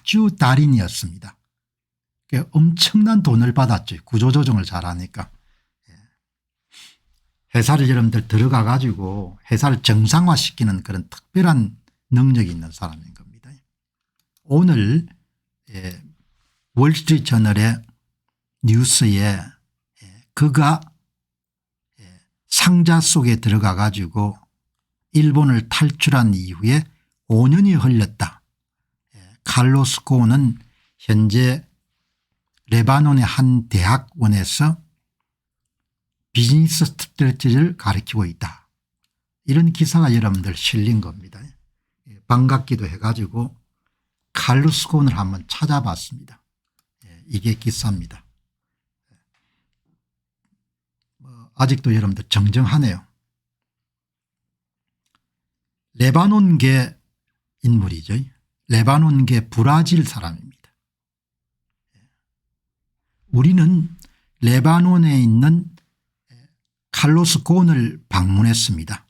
아주 달인이었습니다. 엄청난 돈을 받았죠. 구조조정을 잘하니까. 회사를 여러분들 들어가 가지고 회사를 정상화시키는 그런 특별한 능력이 있는 사람인 겁니다. 오늘 월스트리트 저널의 뉴스에 그가 상자 속에 들어가 가지고 일본을 탈출한 이후에 5년이 흘렸다. 칼로스 고은은 현재 레바논의 한 대학원에서 비즈니스 스트래티지를 가르치고 있다. 이런 기사가 여러분들 실린 겁니다. 반갑기도 해가지고 칼로스 고은을 한번 찾아봤습니다. 이게 기사입니다. 아직도 여러분들 정정하네요. 레바논계 인물이죠. 레바논계 브라질 사람입니다. 우리는 레바논에 있는 칼로스 고은을 방문했습니다.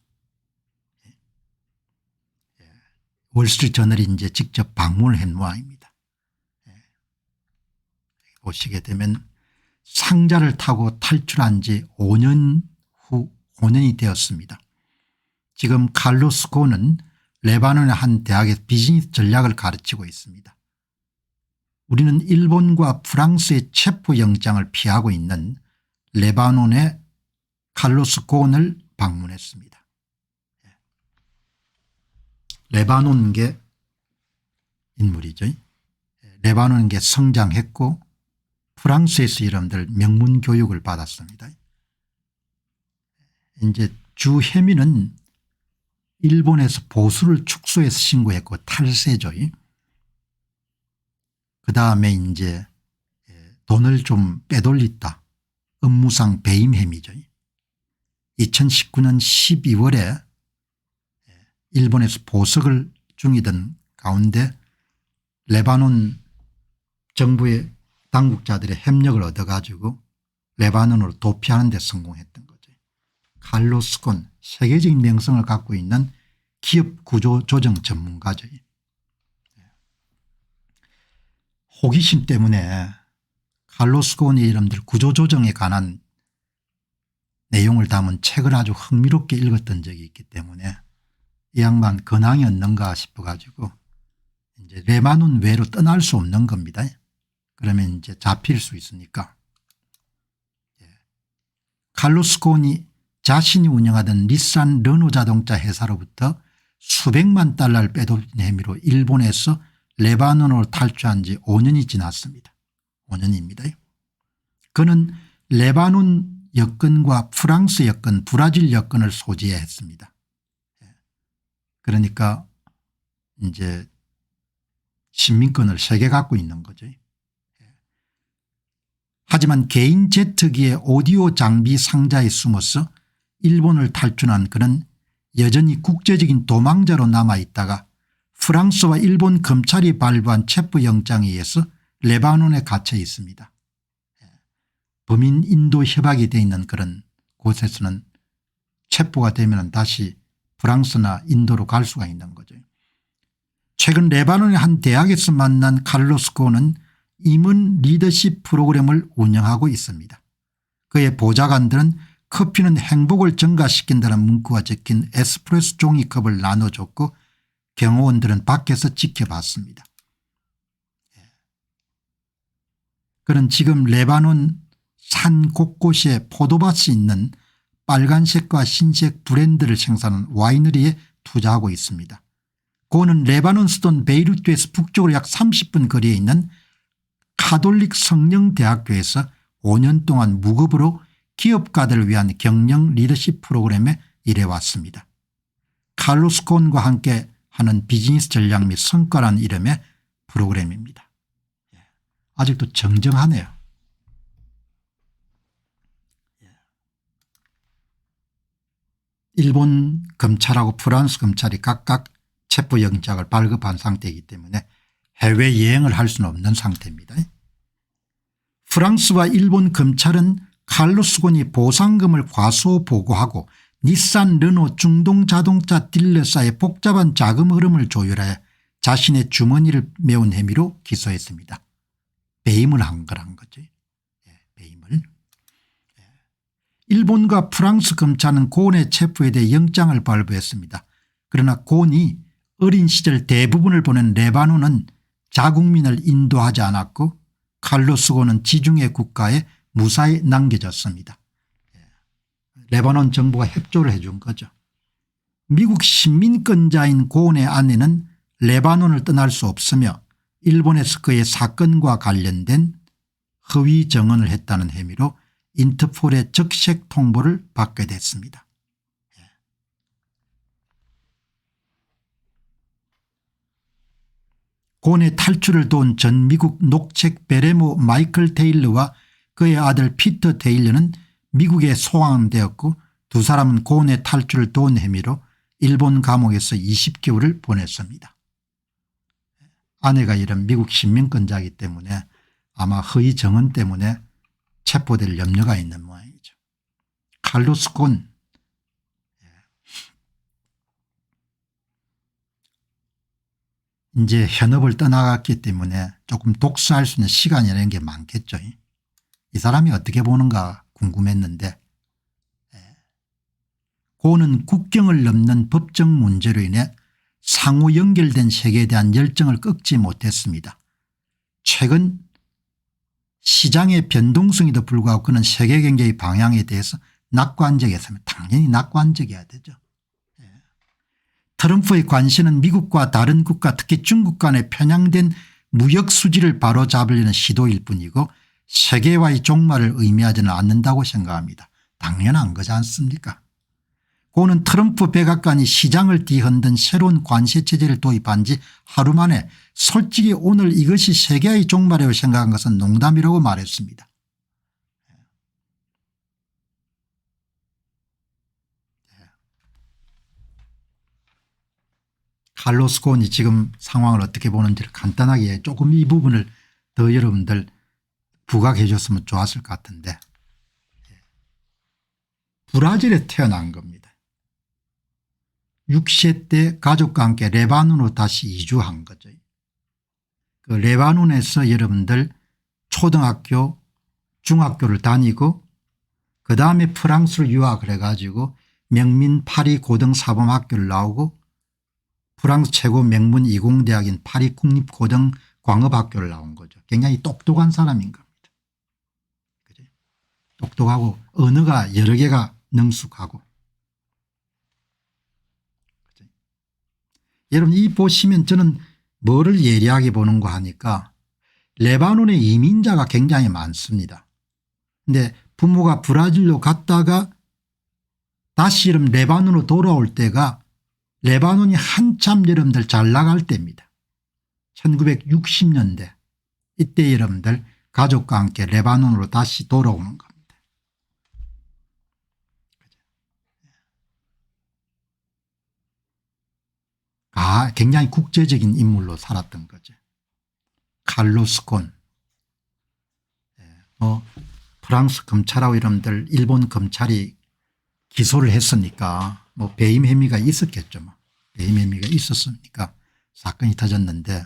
월스트리트 저널이 이제 직접 방문을 한 모양입니다. 보시게 되면 상자를 타고 탈출한 지 5년 후 5년이 되었습니다. 지금 칼로스 고은은 레바논의 한 대학에서 비즈니스 전략을 가르치고 있습니다. 우리는 일본과 프랑스의 체포영장을 피하고 있는 레바논의 칼로스 고은을 방문했습니다. 레바논계 인물이죠. 레바논계 성장했고 프랑스에서 여러분들 명문 교육을 받았습니다. 이제 주 혐의는 일본에서 보수를 축소해서 신고했고 탈세죠. 그다음에 이제 돈을 좀 빼돌렸다. 업무상 배임 혐의죠. 2019년 12월에 일본에서 보석을 중이던 가운데 레바논 정부의 당국자들의 협력을 얻어가지고 레바논으로 도피하는 데 성공했던 거죠. 칼로스 고은 세계적인 명성을 갖고 있는 기업 구조조정 전문가죠. 호기심 때문에 칼로스 고은이 여러분들 구조조정에 관한 내용을 담은 책을 아주 흥미롭게 읽었던 적이 있기 때문에 이 양반 근황이 없는가 싶어 가지고 이제 레바논 외로 떠날 수 없는 겁니다. 그러면 이제 잡힐 수 있으니까. 칼로스 고은이 자신이 운영하던 닛산 르노 자동차 회사로부터 수백만 달러를 빼돌린 혐의로 일본에서 레바논으로 탈주한 지 5년이 지났습니다. 5년입니다. 그는 레바논 여권과 프랑스 여권, 브라질 여권을 소지해야 했습니다. 그러니까 이제 시민권을 3개 갖고 있는 거죠. 하지만 개인 제트기의 오디오 장비 상자에 숨어서 일본을 탈출한 그는 여전히 국제적인 도망자로 남아있다가 프랑스와 일본 검찰이 발부한 체포영장에 의해서 레바논에 갇혀 있습니다. 범인 인도 협약이 되어 있는 그런 곳에서는 체포가 되면 다시 프랑스나 인도로 갈 수가 있는 거죠. 최근 레바논의 한 대학에서 만난 칼로스 고은은 임원 리더십 프로그램을 운영하고 있습니다. 그의 보좌관들은 커피는 행복을 증가시킨다는 문구가 적힌 에스프레소 종이컵을 나눠줬고 경호원들은 밖에서 지켜봤습니다. 그는 지금 레바논 산 곳곳에 포도밭이 있는 빨간색과 흰색 브랜드를 생산하는 와이너리에 투자하고 있습니다. 고은은 레바논 수도 베이루트에서 북쪽으로 약 30분 거리에 있는 카톨릭 성령대학교에서 5년 동안 무급으로 기업가들을 위한 경영 리더십 프로그램에 일해왔습니다. 칼로스 고은과 함께 하는 비즈니스 전략 및 성과라는 이름의 프로그램입니다. 아직도 정정하네요. 일본 검찰하고 프랑스 검찰이 각각 체포영장을 발급한 상태이기 때문에 해외여행을 할 수는 없는 상태입니다. 프랑스와 일본 검찰은 칼로스 고은이 보상금을 과소 보고하고 닛산 르노 중동 자동차 딜러사의 복잡한 자금 흐름을 조율하여 자신의 주머니를 메운 혐의로 기소했습니다. 배임을 한 거죠. 배임을. 일본과 프랑스 검찰은 고은의 체포에 대해 영장을 발부했습니다. 그러나 고은이 어린 시절 대부분을 보낸 레바논은 자국민을 인도하지 않았고 칼로스 고은은 지중해 국가에 무사히 남겨졌습니다. 레바논 정부가 협조를 해준 거죠. 미국 시민권자인 고은의 아내는 레바논을 떠날 수 없으며 일본에서 그의 사건과 관련된 허위 증언을 했다는 혐의로 인터폴의 적색 통보를 받게 됐습니다. 고은의 탈출을 도운 전 미국 녹책 베레모 마이클 테일러와 그의 아들 피터 테일러는 미국에 소환되었고 두 사람은 고은의 탈출을 도운 혐의로 일본 감옥에서 20개월을 보냈습니다. 아내가 이런 미국 시민권자이기 때문에 아마 허위 증언 때문에 체포될 염려가 있는 모양이죠. 칼로스 곤 이제 현업을 떠나갔기 때문에 조금 독서할 수 있는 시간이라는 게 많겠죠. 이 사람이 어떻게 보는가 궁금했는데 고는 국경을 넘는 법적 문제로 인해 상호 연결된 세계에 대한 열정을 꺾지 못했습니다. 최근 시장의 변동성에도 불구하고 그는 세계 경제의 방향에 대해서 낙관적이었습니다. 당연히 낙관적이어야 되죠. 트럼프의 관심은 미국과 다른 국가 특히 중국 간의 편향된 무역 수지를 바로잡으려는 시도일 뿐이고 세계와의 종말을 의미하지는 않는다고 생각합니다. 당연한 거지 않습니까? 고는 트럼프 백악관이 시장을 뒤흔든 새로운 관세체제를 도입한 지 하루 만에 솔직히 오늘 이것이 세계의 종말이라고 생각한 것은 농담이라고 말했습니다. 칼로스 곤이 지금 상황을 어떻게 보는지를 간단하게 조금 이 부분을 더 여러분들 부각해 줬으면 좋았을 것 같은데 브라질에 태어난 겁니다. 6세 때 가족과 함께 레바논으로 다시 이주한 거죠. 그 레바논에서 여러분들 초등학교 중학교를 다니고 그다음에 프랑스를 유학을 해가지고 명민 파리 고등사범학교를 나오고 프랑스 최고 명문 이공대학인 파리 국립고등광업학교를 나온 거죠. 굉장히 똑똑한 사람인 겁니다. 그죠? 똑똑하고 언어가 여러 개가 능숙하고. 그죠? 여러분 이 보시면 저는 뭐를 예리하게 보는가 하니까 레바논의 이민자가 굉장히 많습니다. 그런데 부모가 브라질로 갔다가 다시 여러분 레바논으로 돌아올 때가 레바논이 한참 여러분들 잘 나갈 때입니다. 1960년대 이때 여러분들 가족과 함께 레바논으로 다시 돌아오는 겁니다. 굉장히 국제적인 인물로 살았던 거죠. 칼로스 곤. 프랑스 검찰하고 여러분들 일본 검찰이 기소를 했으니까 뭐 배임 혐의가 있었겠죠. 뭐. 배임 혐의가 있었으니까 사건이 터졌는데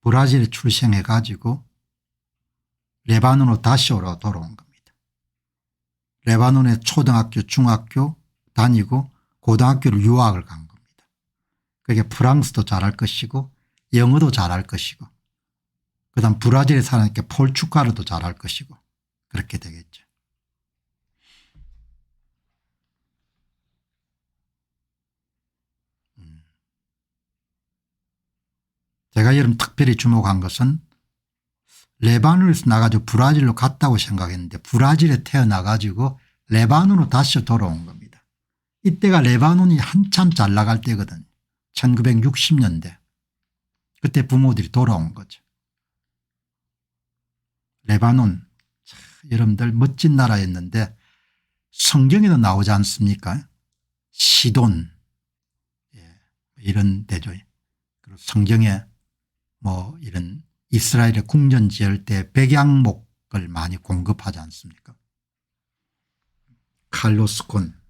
브라질에 출생해 가지고 레바논으로 다시 돌아온 겁니다. 레바논에 초등학교 중학교 다니고 고등학교를 유학을 간 겁니다. 그게 프랑스도 잘할 것이고 영어도 잘할 것이고 그다음 브라질에 사니까 포르투갈어도 잘할 것이고 그렇게 되겠죠. 제가 여러분 특별히 주목한 것은 레바논에서 나가지고 브라질로 갔다고 생각했는데 브라질에 태어나가지고 레바논으로 다시 돌아온 겁니다. 이때가 레바논이 한참 잘 나갈 때거든요. 1960년대. 그때 부모들이 돌아온 거죠. 레바논 여러분들 멋진 나라였는데 성경에도 나오지 않습니까? 시돈 이런 데죠. 그리고 성경에 뭐 이런 이스라엘의 궁전 지을 때 백양목을 많이 공급하지 않습니까? 칼로스 곤.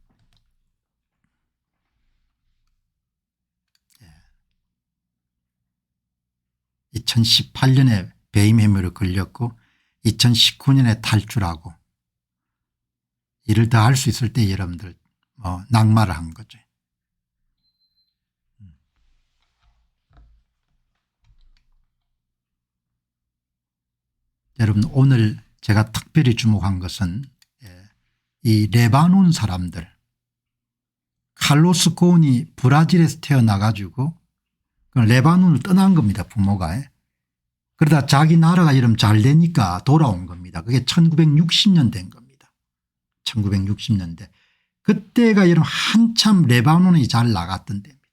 2018년에 배임 혐의로 걸렸고 2019년에 탈출하고 일을 더 할 수 있을 때 여러분들 낙마를 한 거죠. 여러분 오늘 제가 특별히 주목한 것은 이 레바논 사람들 칼로스 고은이 브라질에서 태어나가지고 레바논을 떠난 겁니다. 부모가. 그러다 자기 나라가 이름 잘 되니까 돌아온 겁니다. 그게 1960년 된 겁니다. 1960년대. 그때가 여러분 한참 레바논이 잘 나갔던 때입니다.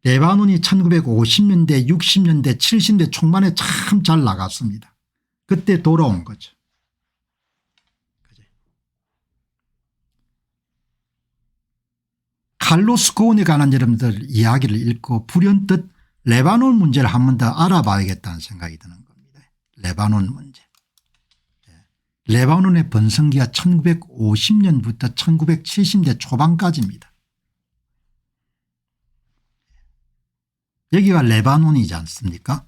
레바논이 1950년대 60년대 70년대 초반에 참 잘 나갔습니다. 그때 돌아온 거죠. 칼로스 고은에 관한 여러분들 이야기를 읽고 불현듯 레바논 문제를 한 번 더 알아봐야겠다는 생각이 드는 겁니다. 레바논 문제. 레바논의 번성기가 1950년부터 1970년대 초반까지입니다. 여기가 레바논이지 않습니까?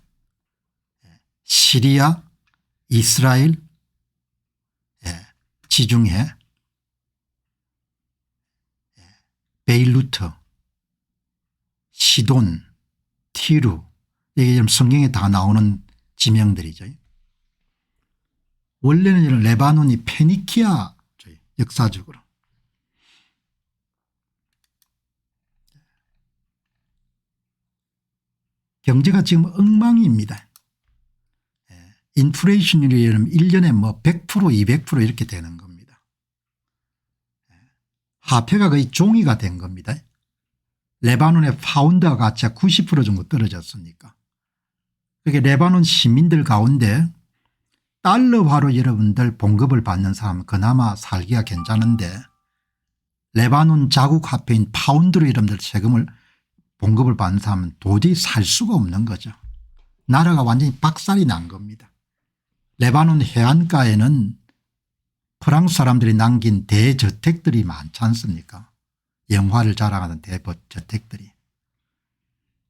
시리아, 이스라엘, 지중해, 베이루트, 시돈, 티루, 이게 성경에 다 나오는 지명들이죠. 원래는 이런 레바논이 페니키아 역사적으로. 경제가 지금 엉망입니다. 인플레이션율이 1년에 100% 200% 이렇게 되는 겁니다. 화폐가 거의 종이가 된 겁니다. 레바논의 파운드 가치가 90% 정도 떨어졌으니까. 그게 레바논 시민들 가운데 달러화로 여러분들 봉급을 받는 사람은 그나마 살기가 괜찮은데 레바논 자국 화폐인 파운드로 여러분들 세금을 봉급을 받는 사람은 도저히 살 수가 없는 거죠. 나라가 완전히 박살이 난 겁니다. 레바논 해안가에는 프랑스 사람들이 남긴 대저택들이 많지 않습니까? 영화를 자랑하는 대저택들이.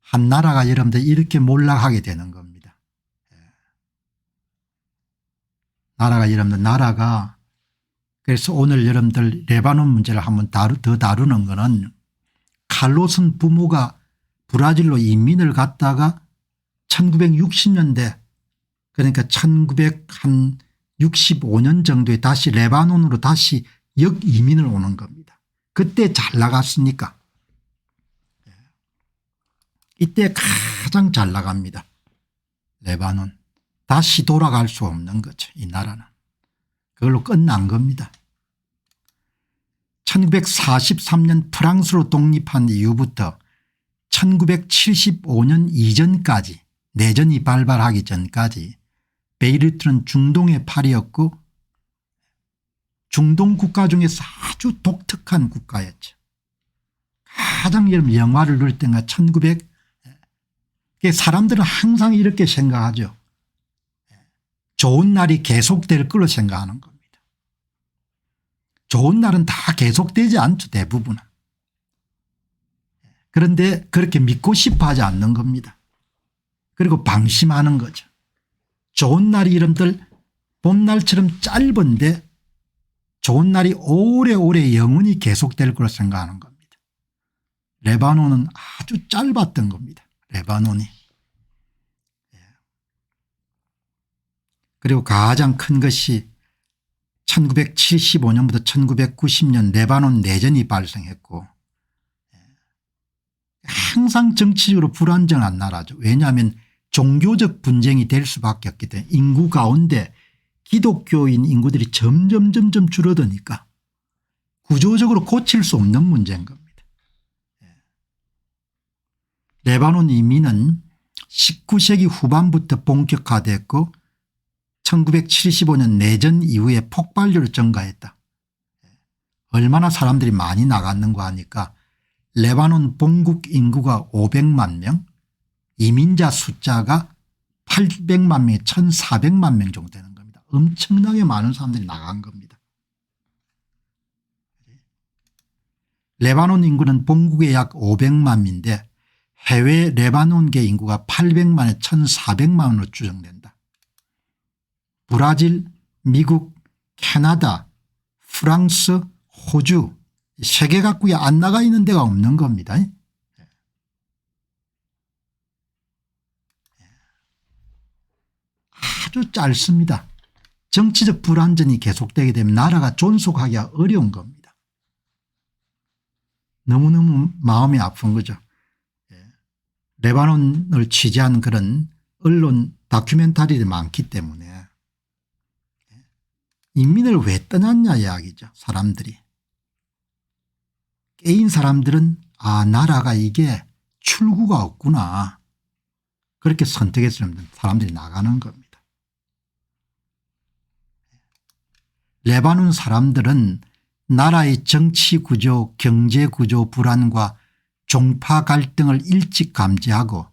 한 나라가 여러분들 이렇게 몰락하게 되는 겁니다. 나라가 그래서 오늘 여러분들 레바논 문제를 한번 더 다루는 거는 칼로스 부모가 브라질로 이민을 갔다가 1960년대 그러니까 1965년 정도에 다시 레바논으로 다시 역이민을 오는 겁니다. 그때 잘 나갔으니까. 이때 가장 잘 나갑니다. 레바논. 다시 돌아갈 수 없는 거죠. 이 나라는. 그걸로 끝난 겁니다. 1943년 프랑스로 독립한 이후부터 1975년 이전까지 내전이 발발하기 전까지 베이루트는 중동의 팔이었고 중동 국가 중에서 아주 독특한 국가였죠. 가장 영화를 넣을 때가 1900 사람들은 항상 이렇게 생각하죠. 좋은 날이 계속될 걸로 생각하는 겁니다. 좋은 날은 다 계속되지 않죠. 대부분은. 그런데 그렇게 믿고 싶어 하지 않는 겁니다. 그리고 방심하는 거죠. 좋은 날이 여러분들 봄날처럼 짧은데 좋은 날이 오래오래 영원히 계속될 거로 생각하는 겁니다. 레바논은 아주 짧았던 겁니다. 레바논이. 그리고 가장 큰 것이 1975년부터 1990년 레바논 내전이 발생했고 항상 정치적으로 불안정한 나라죠. 왜냐하면 종교적 분쟁이 될 수밖에 없기 때문에 인구 가운데 기독교인 인구들이 점점 줄어드니까 구조적으로 고칠 수 없는 문제인 겁니다. 레바논 이민은 19세기 후반부터 본격화됐고 1975년 내전 이후에 폭발적으로 증가했다. 얼마나 사람들이 많이 나갔는가 하니까 레바논 본국 인구가 500만 명, 이민자 숫자가 800만 명, 1400만 명 정도 되는 겁니다. 엄청나게 많은 사람들이 나간 겁니다. 레바논 인구는 본국의 약 500만 명인데 해외 레바논계 인구가 800만에 1400만으로 추정된다. 브라질, 미국, 캐나다, 프랑스, 호주 세계 각국에 안 나가 있는 데가 없는 겁니다. 아주 짧습니다. 정치적 불안전이 계속되게 되면 나라가 존속하기가 어려운 겁니다. 너무너무 마음이 아픈 거죠. 레바논을 취재한 그런 언론 다큐멘터리들이 많기 때문에 인민을 왜 떠났냐 이야기죠. 사람들이. 깨인 사람들은 나라가 이게 출구가 없구나. 그렇게 선택했으면 사람들이 나가는 겁니다. 레바논 사람들은 나라의 정치 구조, 경제 구조 불안과 종파 갈등을 일찍 감지하고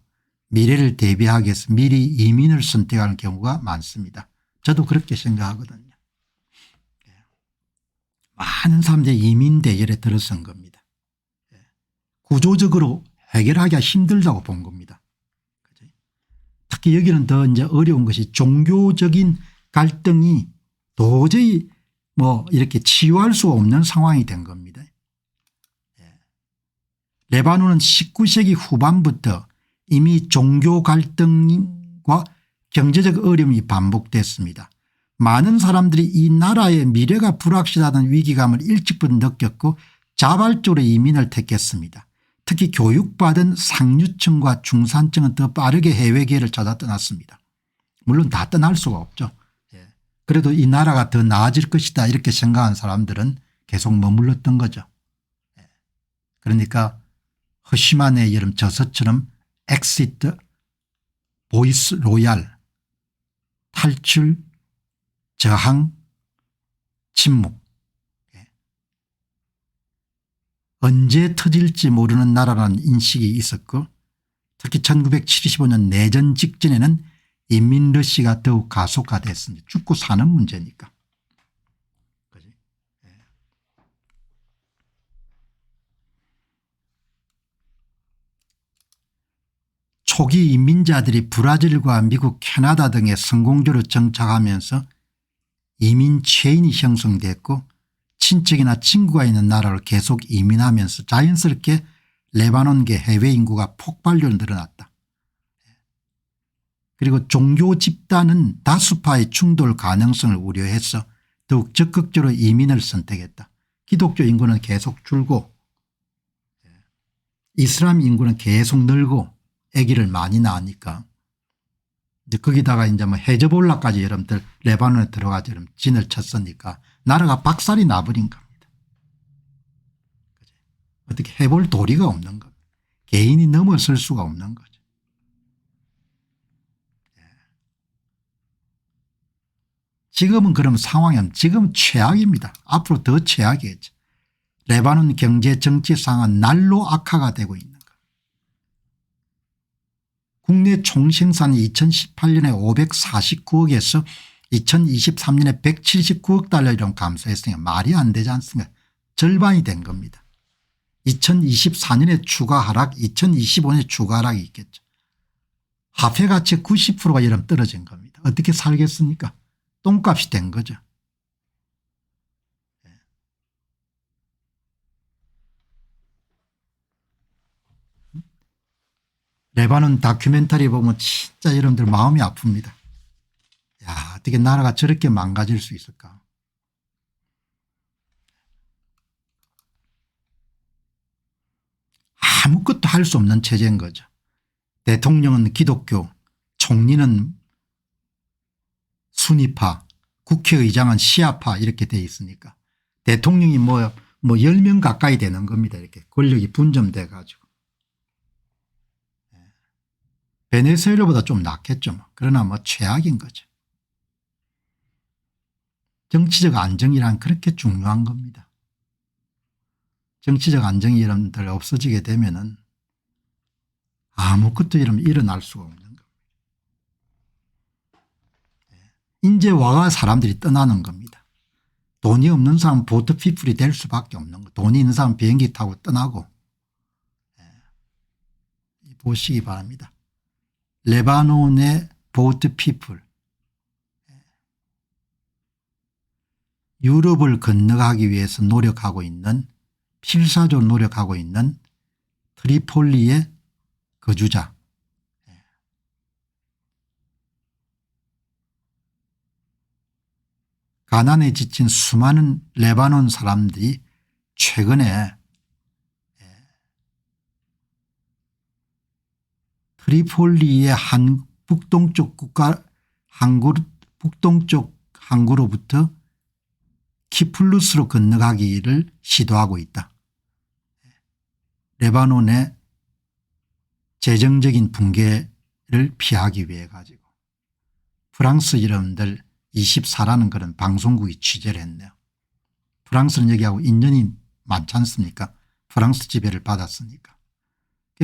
미래를 대비하기 위해서 미리 이민을 선택하는 경우가 많습니다. 저도 그렇게 생각하거든요. 많은 사람들이 이민 대열에 들어선 겁니다. 구조적으로 해결하기가 힘들다고 본 겁니다. 특히 여기는 더 이제 어려운 것이 종교적인 갈등이 도저히 이렇게 치유할 수 없는 상황이 된 겁니다. 레바논은 19세기 후반부터 이미 종교 갈등과 경제적 어려움이 반복됐습니다. 많은 사람들이 이 나라의 미래가 불확실하다는 위기감을 일찍부터 느꼈고 자발적으로 이민을 택했습니다. 특히 교육받은 상류층과 중산층은 더 빠르게 해외계를 찾아 떠났습니다. 물론 다 떠날 수가 없죠. 그래도 이 나라가 더 나아질 것이다 이렇게 생각한 사람들은 계속 머물렀던 거죠. 그러니까 허시만의 여름 저서처럼 엑시트, 보이스 로얄, 탈출, 저항, 침묵. 언제 터질지 모르는 나라라는 인식이 있었고 특히 1975년 내전 직전에는 인민러시가 더욱 가속화됐습니다. 죽고 사는 문제니까. 그치? 초기 이민자들이 브라질과 미국, 캐나다 등에 성공적으로 정착하면서 이민 체인이 형성됐고 친척이나 친구가 있는 나라로 계속 이민하면서 자연스럽게 레바논계 해외 인구가 폭발적으로 늘어났다. 그리고 종교 집단은 다수파의 충돌 가능성을 우려해서 더욱 적극적으로 이민을 선택했다. 기독교 인구는 계속 줄고 이슬람 인구는 계속 늘고 아기를 많이 낳으니까 이제 거기다가 이제 헤즈볼라까지 여러분들 레바논에 들어가서 진을 쳤으니까 나라가 박살이 나버린 겁니다. 어떻게 해볼 도리가 없는 겁니다. 개인이 넘어설 수가 없는 거죠. 지금은 그럼 상황이 지금 최악입니다. 앞으로 더 최악이겠죠. 레바논 경제 정치 상황은 날로 악화가 되고 있는 것. 국내 총생산이 2018년에 549억에서 2023년에 179억 달러로 감소했으니까 말이 안 되지 않습니까? 절반이 된 겁니다. 2024년에 추가 하락, 2025년에 추가 하락이 있겠죠. 화폐 가치 90%가 이러면 떨어진 겁니다. 어떻게 살겠습니까? 똥값이 된 거죠. 레바논 다큐멘터리 보면 진짜 여러분들 마음이 아픕니다. 야, 어떻게 나라가 저렇게 망가질 수 있을까. 아무것도 할 수 없는 체제인 거죠. 대통령은 기독교, 총리는 순위파, 국회의장은 시아파 이렇게 돼 있으니까 대통령이 10명 가까이 되는 겁니다. 이렇게 권력이 분점돼 가지고. 베네수엘라보다 좀 낫겠죠. 그러나 최악인 거죠. 정치적 안정이란 그렇게 중요한 겁니다. 정치적 안정이 여러분들 없어지게 되면은 아무것도 일어날 수가 없는 겁니다. 이제 와가 사람들이 떠나는 겁니다. 돈이 없는 사람은 보트피플이 될 수밖에 없는 거. 돈이 있는 사람은 비행기 타고 떠나고 보시기 바랍니다. 레바논의 보트 피플, 유럽을 건너가기 위해서 노력하고 있는, 필사적으로 노력하고 있는 트리폴리의 거주자, 가난에 지친 수많은 레바논 사람들이 최근에 트리폴리의 한 북동쪽 국가 북동쪽 항구로부터 키플루스로 건너가기를 시도하고 있다. 레바논의 재정적인 붕괴를 피하기 위해 가지고 프랑스 여러분들 24라는 그런 방송국이 취재를 했네요. 프랑스는 여기하고 인연이 많지 않습니까? 프랑스 지배를 받았으니까.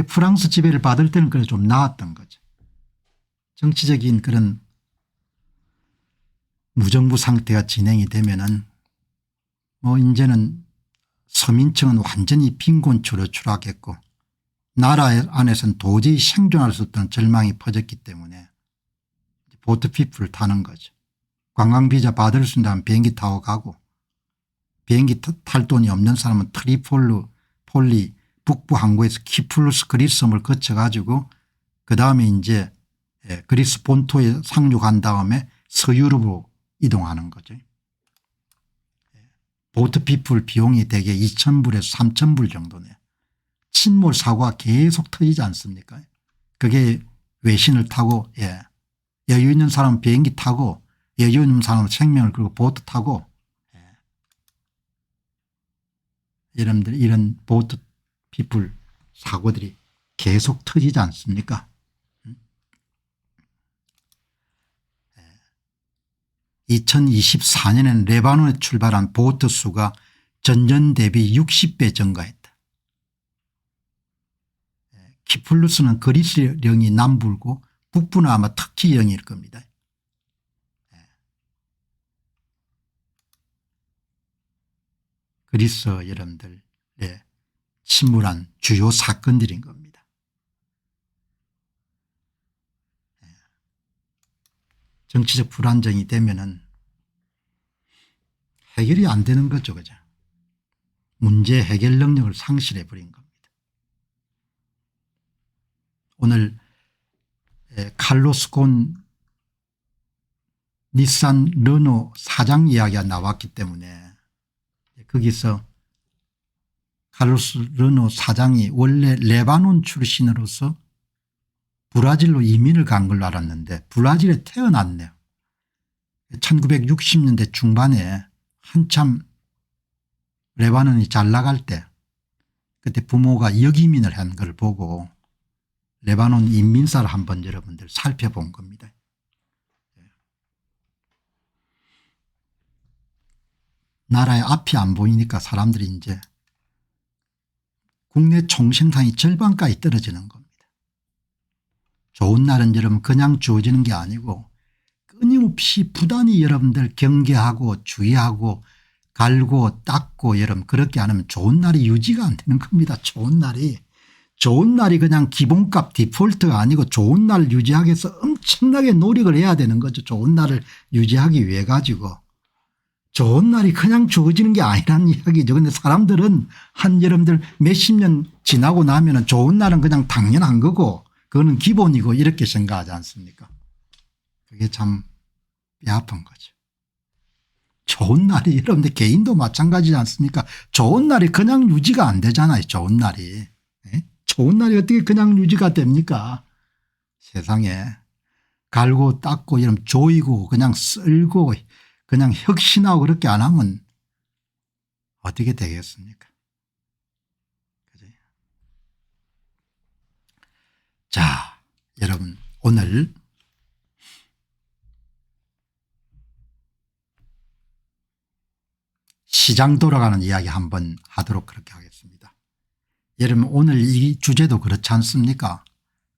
프랑스 지배를 받을 때는 그래 좀 나았던 거죠. 정치적인 그런 무정부 상태가 진행이 되면은 뭐 이제는 서민층은 완전히 빈곤초로 추락했고 나라 안에서는 도저히 생존할 수 없다는 절망이 퍼졌기 때문에 보트피플을 타는 거죠. 관광비자 받을 수 있다면 비행기 타고 가고, 비행기 탈 돈이 없는 사람은 트리폴리 북부 항구에서 키플루스 그리스 섬을 거쳐 가지고 그다음에 이제 그리스 본토에 상륙한 다음에 서유럽으로 이동하는 거죠. 보트피플 비용이 대개 2,000불에서 3,000불 정도네요. 침몰 사고가 계속 터지지 않습니까? 그게 외신을 타고 여유 있는 사람은 비행기 타고 여유 있는 사람은 생명을 걸고 보트 타고 여러분들 이런 보트피플 사고들이 계속 터지지 않습니까? 2024년에는 레바논에 출발한 보트 수가 전년 대비 60배 증가했다. 키플루스는 그리스령이 남부고 북부는 아마 터키령일 겁니다. 그리스 여러분들의 침몰한 주요 사건들인 겁니다. 정치적 불안정이 되면은 해결이 안 되는 거죠. 그죠? 문제 해결 능력을 상실해 버린 겁니다. 오늘 칼로스 곤 닛산 르노 사장 이야기가 나왔기 때문에 거기서 칼로스 르노 사장이 원래 레바논 출신으로서 브라질로 이민을 간 걸로 알았는데 브라질에 태어났네요. 1960년대 중반에 한참 레바논이 잘 나갈 때 그때 부모가 역이민을 한 걸 보고 레바논 인민사를 한번 여러분들 살펴본 겁니다. 나라의 앞이 안 보이니까 사람들이 이제 국내 총생산이 절반까지 떨어지는 겁니다. 좋은 날은 여러분 그냥 주어지는 게 아니고 끊임없이 부단히 여러분들 경계하고 주의하고 갈고 닦고 여러분 그렇게 안 하면 좋은 날이 유지가 안 되는 겁니다. 좋은 날이 그냥 기본값 디폴트가 아니고 좋은 날을 유지하기 위해서 엄청나게 노력을 해야 되는 거죠. 좋은 날을 유지하기 위해 가지고. 좋은 날이 그냥 주어지는 게 아니라는 이야기죠. 그런데 사람들은 한 여러분들 몇십 년 지나고 나면 좋은 날은 그냥 당연한 거고 그거는 기본이고 이렇게 생각하지 않습니까? 그게 참 뼈아픈 거죠. 좋은 날이 여러분들 개인도 마찬가지지 않습니까? 좋은 날이 그냥 유지가 안 되잖아요. 좋은 날이. 좋은 날이 어떻게 그냥 유지가 됩니까? 세상에 갈고 닦고 이러면 조이고 그냥 쓸고 그냥 혁신하고 그렇게 안 하면 어떻게 되겠습니까? 그죠? 자, 여러분 오늘 시장 돌아가는 이야기 한번 하도록 그렇게 하겠습니다. 여러분 오늘 이 주제도 그렇지 않습니까?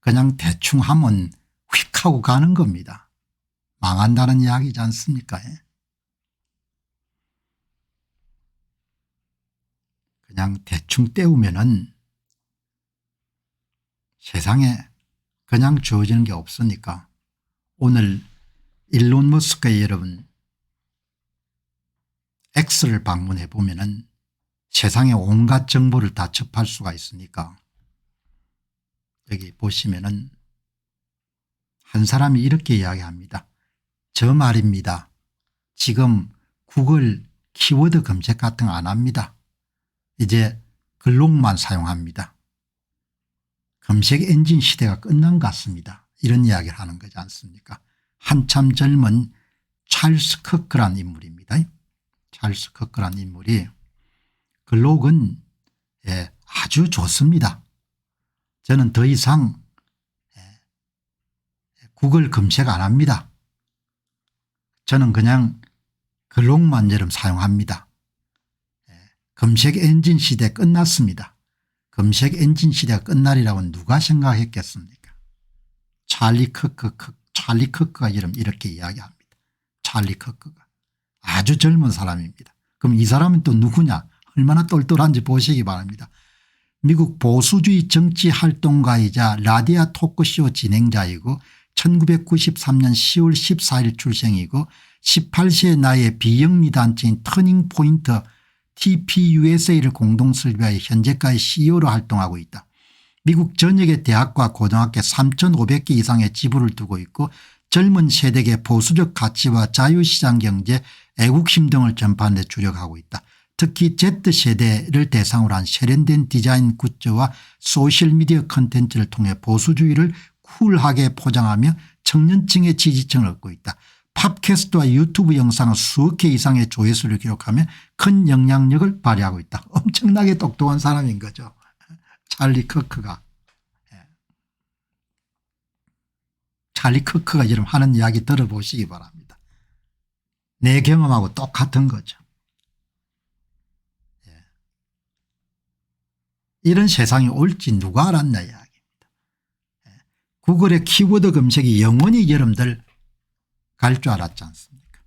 그냥 대충 하면 휙 하고 가는 겁니다. 망한다는 이야기지 않습니까? 그냥 대충 때우면은 세상에 그냥 주어지는 게 없으니까 오늘 일론 머스크의 여러분 X를 방문해 보면은 세상의 온갖 정보를 다 접할 수가 있으니까 여기 보시면은 한 사람이 이렇게 이야기합니다. 저 말입니다. 지금 구글 키워드 검색 같은 거 안 합니다. 이제 글록만 사용합니다. 검색 엔진 시대가 끝난 것 같습니다. 이런 이야기를 하는 거지 않습니까? 한참 젊은 찰스 커크란 인물입니다. 찰스 커크란 인물이 글록은 아주 좋습니다. 저는 더 이상 구글 검색 안 합니다. 저는 그냥 글록만 여러분 사용합니다. 검색 엔진 시대 끝났습니다. 검색 엔진 시대가 끝날이라고 누가 생각했겠습니까? 찰리 커크가 이렇게 이야기합니다. 찰리 커크가 아주 젊은 사람입니다. 그럼 이 사람은 또 누구냐? 얼마나 똘똘한지 보시기 바랍니다. 미국 보수주의 정치활동가이자 라디오 토크쇼 진행자이고 1993년 10월 14일 출생이고 18세의 나이에 비영리단체인 터닝포인트 TPUSA를 공동 설립하여 현재까지 CEO로 활동하고 있다. 미국 전역의 대학과 고등학교 3,500개 이상의 지부를 두고 있고 젊은 세대의 보수적 가치와 자유시장 경제, 애국심 등을 전파하는 데 주력하고 있다. 특히 Z세대를 대상으로 한 세련된 디자인 굿즈와 소셜미디어 컨텐츠를 통해 보수주의를 쿨하게 포장하며 청년층의 지지층을 얻고 있다. 팟캐스트와 유튜브 영상은 수억 개 이상의 조회수를 기록하며 큰 영향력을 발휘하고 있다. 엄청나게 똑똑한 사람인 거죠. 찰리 커크가. 찰리 커크가 이런 하는 이야기 들어보시기 바랍니다. 내 경험하고 똑같은 거죠. 이런 세상이 올지 누가 알았냐 이야기입니다. 구글의 키워드 검색이 영원히 여러분들 갈 줄 알았지 않습니까?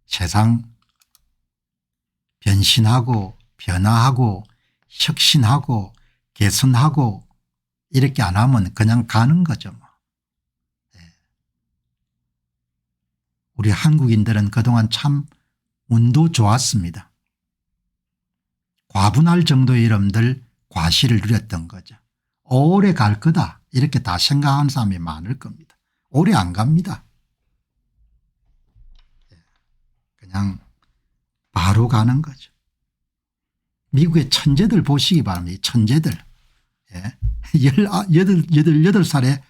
세상 변신하고 변화하고 혁신하고 개선하고 이렇게 안 하면 그냥 가는 거죠. 뭐. 우리 한국인들은 그동안 참 운도 좋았습니다. 과분할 정도의 여러분들 과실을 누렸던 거죠. 오래 갈 거다 이렇게 다 생각하는 사람이 많을 겁니다. 오래 안 갑니다. 그냥 바로 가는 거죠. 미국의 천재들 보시기 바랍니다. 천재들. 18살에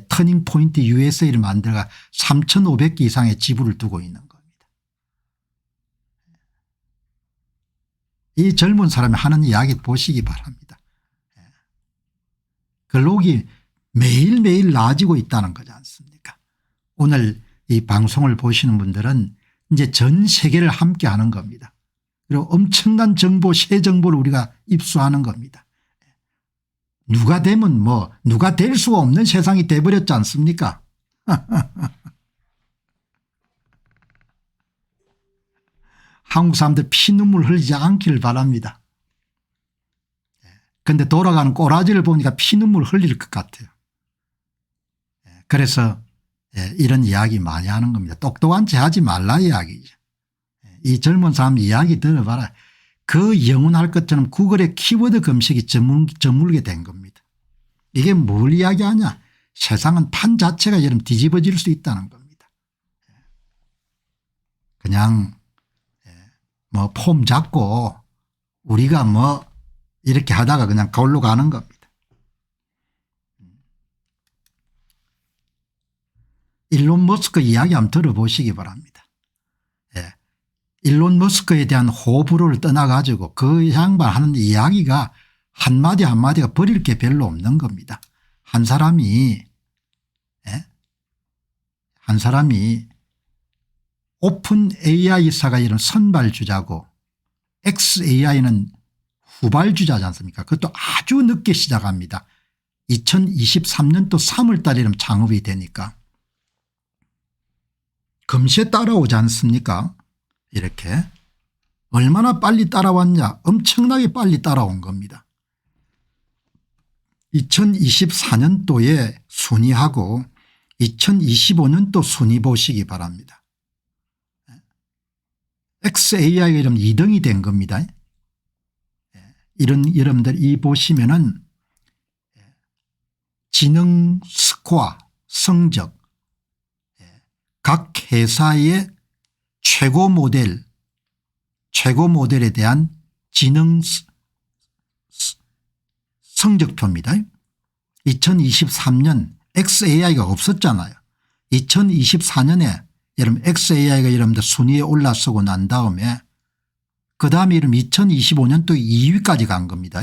터닝포인트 USA를 만들어가 3,500개 이상의 지부를 두고 있는 겁니다. 이 젊은 사람이 하는 이야기 보시기 바랍니다. 글록이 매일매일 나아지고 있다는 거지 않습니까? 오늘 이 방송을 보시는 분들은 이제 전 세계를 함께 하는 겁니다. 그리고 엄청난 정보, 새 정보를 우리가 입수하는 겁니다. 누가 되면 뭐 누가 될 수가 없는 세상이 돼버렸지 않습니까? 한국 사람들 피눈물 흘리지 않기를 바랍니다. 그런데 돌아가는 꼬라지를 보니까 피눈물 흘릴 것 같아요. 그래서 이런 이야기 많이 하는 겁니다. 똑똑한 체 하지 말라 이야기죠. 이 젊은 사람 이야기 들어봐라. 그 영원할 것처럼 구글의 키워드 검색이 저물게 된 겁니다. 이게 뭘 이야기하냐. 세상은 판 자체가 여러분 뒤집어질 수 있다는 겁니다. 그냥 뭐 폼 잡고 우리가 뭐 이렇게 하다가 그냥 거울로 가는 겁니다. 일론 머스크 이야기 한번 들어보시기 바랍니다. 일론 머스크에 대한 호불호를 떠나가지고 그 양반 하는 이야기가 한마디 한마디가 버릴 게 별로 없는 겁니다. 한 사람이 오픈 AI사가 이런 선발주자고 XAI는 후발주자지 않습니까? 그것도 아주 늦게 시작합니다. 2023년도 3월 달에 창업이 되니까 금세 따라오지 않습니까? 이렇게 얼마나 빨리 따라왔냐. 엄청나게 빨리 따라온 겁니다. 2024년도에 순위하고 2025년도 순위 보시기 바랍니다. XAI가 이러면 2등이 된 겁니다. 이런 여러분들 이 보시면은 지능 스코어 성적 각 회사의 최고 모델에 대한 지능 성적표입니다. 2023년 XAI가 없었잖아요. 2024년에 여러분 XAI가 여러분들 순위에 올라서고 난 다음에 그다음에 여러분 2025년 또 2위까지 간 겁니다.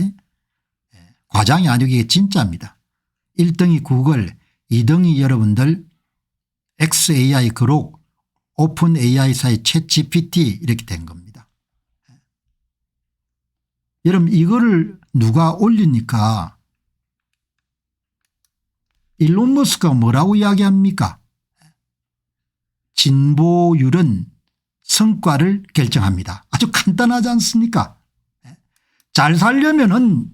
과장이 아니고 이게 진짜입니다. 1등이 구글, 2등이 여러분들 XAI 그룹, 오픈 AI사의 챗 GPT 이렇게 된 겁니다. 여러분 이거를 누가 올리니까 일론 머스크가 뭐라고 이야기합니까? 진보율은 성과를 결정합니다. 아주 간단하지 않습니까? 잘 살려면은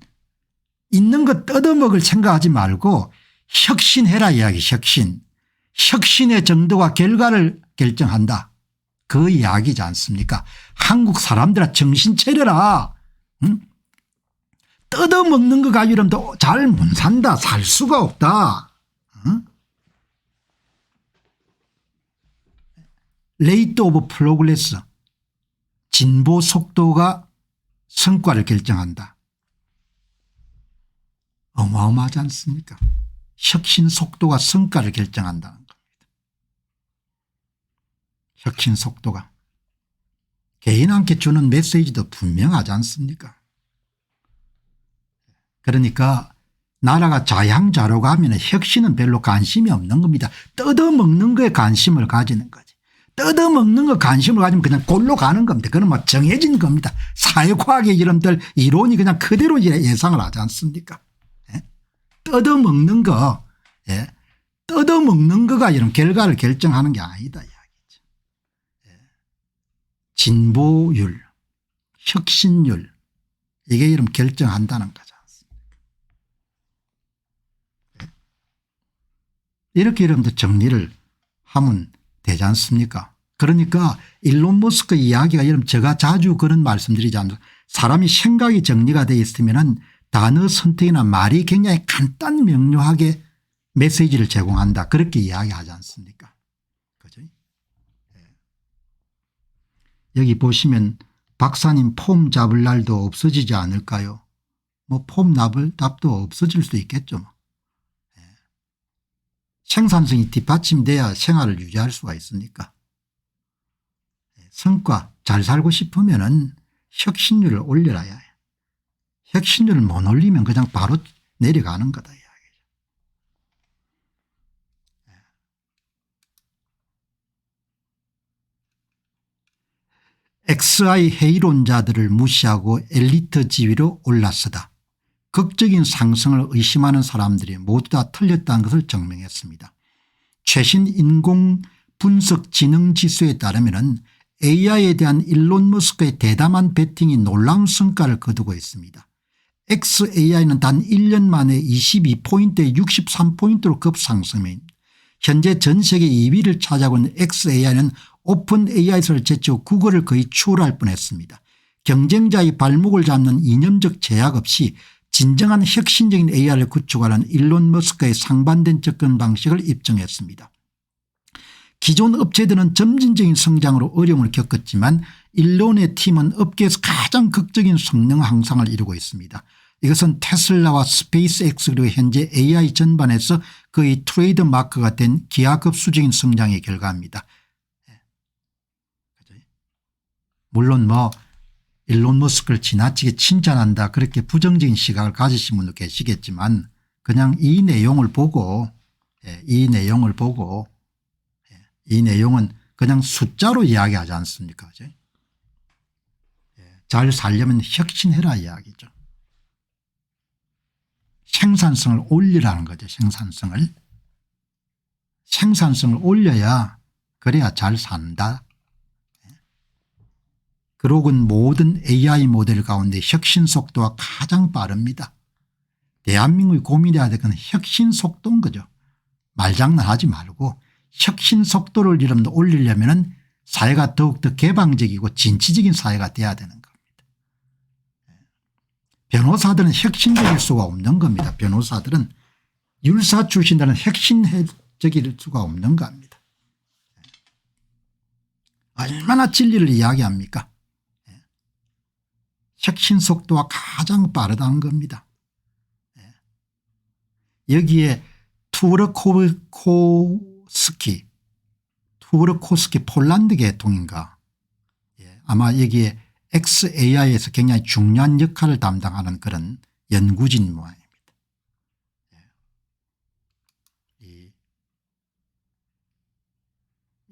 있는 거 뜯어먹을 생각하지 말고 혁신해라 이야기. 혁신의 정도가 결과를 결정한다. 그 이야기지 않습니까? 한국 사람들아 정신 차려라. 응? 뜯어먹는 거 가지고 이러면 잘 못 산다. 살 수가 없다. 응? 레이트 오브 프로그레스 진보 속도가 성과를 결정한다. 어마어마하지 않습니까? 혁신 속도가 성과를 결정한다는 겁니다. 혁신 속도가. 개인한테 주는 메시지도 분명하지 않습니까? 그러니까 나라가 자양자로가 하면 혁신은 별로 관심이 없는 겁니다. 뜯어먹는 거에 관심을 가지는 거지. 뜯어먹는 거 관심을 가지면 그냥 골로 가는 겁니다. 그건 뭐 정해진 겁니다. 사회과학의 이름들 이론이 그냥 그대로 예상을 하지 않습니까? 뜯어먹는 거, 뜯어먹는 거가 이런 결과를 결정하는 게 아니다 이야기죠. 진보율, 혁신율 이게 이름 결정한다는 거지 않습니까? 이렇게 이름도 정리를 하면 되지 않습니까? 그러니까 일론 머스크 이야기가 이름 제가 자주 그런 말씀드리지 않습니까? 사람이 생각이 정리가 되어 있으면은 단어 선택이나 말이 굉장히 간단 명료하게 메시지를 제공한다. 그렇게 이야기하지 않습니까? 그죠? 여기 보시면 박사님 폼 잡을 날도 없어지지 않을까요? 뭐 폼 잡을 답도 없어질 수도 있겠죠. 뭐. 생산성이 뒷받침돼야 생활을 유지할 수가 있으니까. 성과 잘 살고 싶으면은 혁신률을 올려야 해. 혁신률을 못 올리면 그냥 바로 내려가는 거다 이야기죠. XI 회의론자들을 무시하고 엘리트 지위로 올라서다. 극적인 상승을 의심하는 사람들이 모두 다 틀렸다는 것을 증명했습니다. 최신 인공분석 지능지수에 따르면 AI에 대한 일론 머스크의 대담한 배팅이 놀라운 성과를 거두고 있습니다. XAI는 단 1년 만에 22포인트에 63포인트로 급상승입니다. 현재 전 세계 2위를 차지하고 있는 XAI는 오픈 AI를 제치고 구글을 거의 추월할 뻔했습니다. 경쟁자의 발목을 잡는 이념적 제약 없이 진정한 혁신적인 AI를 구축하는 일론 머스크의 상반된 접근 방식을 입증했습니다. 기존 업체들은 점진적인 성장으로 어려움을 겪었지만 일론의 팀은 업계에서 가장 극적인 성능 향상을 이루고 있습니다. 이것은 테슬라와 스페이스X 그리고 현재 AI 전반에서 거의 트레이드 마크가 된 기하급수적인 성장의 결과입니다. 물론 뭐 일론 머스크를 지나치게 칭찬한다 그렇게 부정적인 시각을 가지신 분도 계시겠지만 그냥 이 내용을 보고 이 내용은 그냥 숫자로 이야기하지 않습니까? 잘 살려면 혁신해라 이야기죠. 생산성을 올리라는 거죠. 생산성을 올려야 그래야 잘 산다. 그록은 모든 AI 모델 가운데 혁신 속도가 가장 빠릅니다. 대한민국이 고민해야 될 건 혁신 속도인 거죠. 말장난하지 말고 혁신 속도를 여러분들 올리려면 사회가 더욱더 개방적이고 진취적인 사회가 돼야 되는 겁니다. 변호사들은 혁신적일 수가 없는 겁니다. 변호사들은 율사 출신들은 혁신적일 수가 없는 겁니다. 얼마나 진리를 이야기합니까? 혁신 속도가 가장 빠르다는 겁니다. 여기에 투르코스키 폴란드 계통인가 아마 여기에 XAI에서 굉장히 중요한 역할을 담당하는 그런 연구진 모양입니다.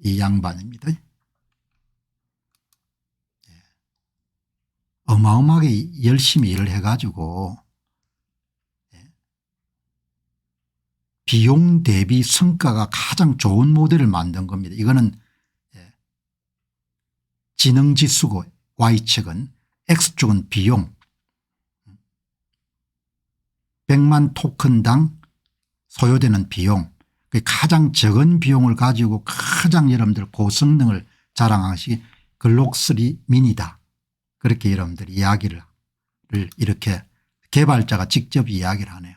이 양반입니다. 어마어마하게 열심히 일을 해가지고 비용 대비 성과가 가장 좋은 모델을 만든 겁니다. 이거는 지능지수고 Y측은 X쪽은 비용 100만 토큰당 소요되는 비용 가장 적은 비용을 가지고 가장 여러분들 고성능을 자랑한 것이 글록3 미니다. 그렇게 여러분들 이야기를 이렇게 개발자가 직접 이야기를 하네요.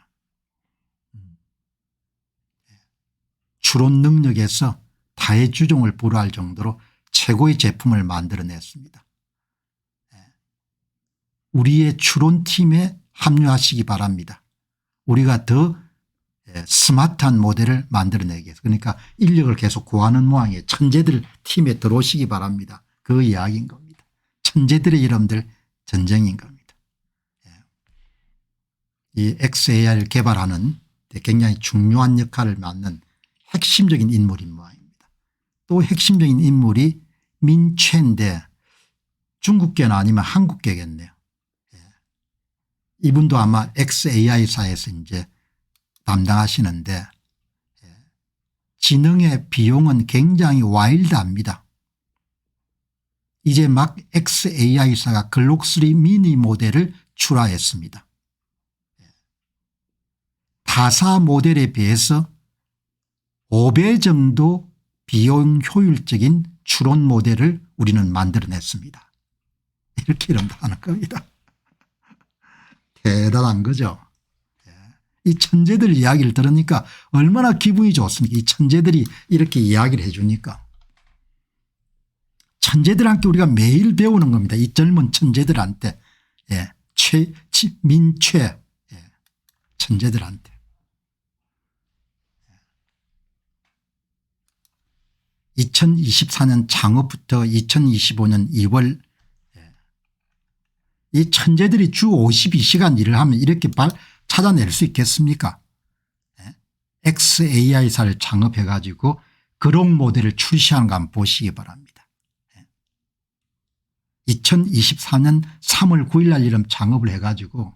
추론 능력에서 타의 주종을 불허할 정도로 최고의 제품을 만들어냈습니다. 우리의 추론팀에 합류하시기 바랍니다. 우리가 더 스마트한 모델을 만들어내기 위해서 그러니까 인력을 계속 구하는 모양이에요. 천재들 팀에 들어오시기 바랍니다. 그 이야기인 겁니다. 천재들의 여러분들 전쟁인 겁니다. 이 XAI를 개발하는 굉장히 중요한 역할을 맡는 핵심적인 인물인 모양입니다. 또 핵심적인 인물이 민최인데 중국계는 아니면 한국계겠네요. 이분도 아마 XAI사에서 이제 담당하시는데 지능의 비용은 굉장히 와일드합니다. 이제 막 XAI사가 글록3 미니 모델을 출하했습니다. 타사 모델에 비해서 5배 정도 비용 효율적인 추론 모델을 우리는 만들어냈습니다. 이렇게 이런다는 겁니다. 대단한 거죠. 이 천재들 이야기를 들으니까 얼마나 기분이 좋습니까? 이 천재들이 이렇게 이야기를 해 주니까. 천재들한테 우리가 매일 배우는 겁니다. 이 젊은 천재들한테. 민최 천재들한테. 2024년 창업부터 2025년 2월 이 천재들이 주 52시간 일을 하면 이렇게 찾아낼 수 있겠습니까? XAI사를 창업해 가지고 그런 모델을 출시하는 거 한번 보시기 바랍니다. 2024년 3월 9일 날 이름 창업을 해 가지고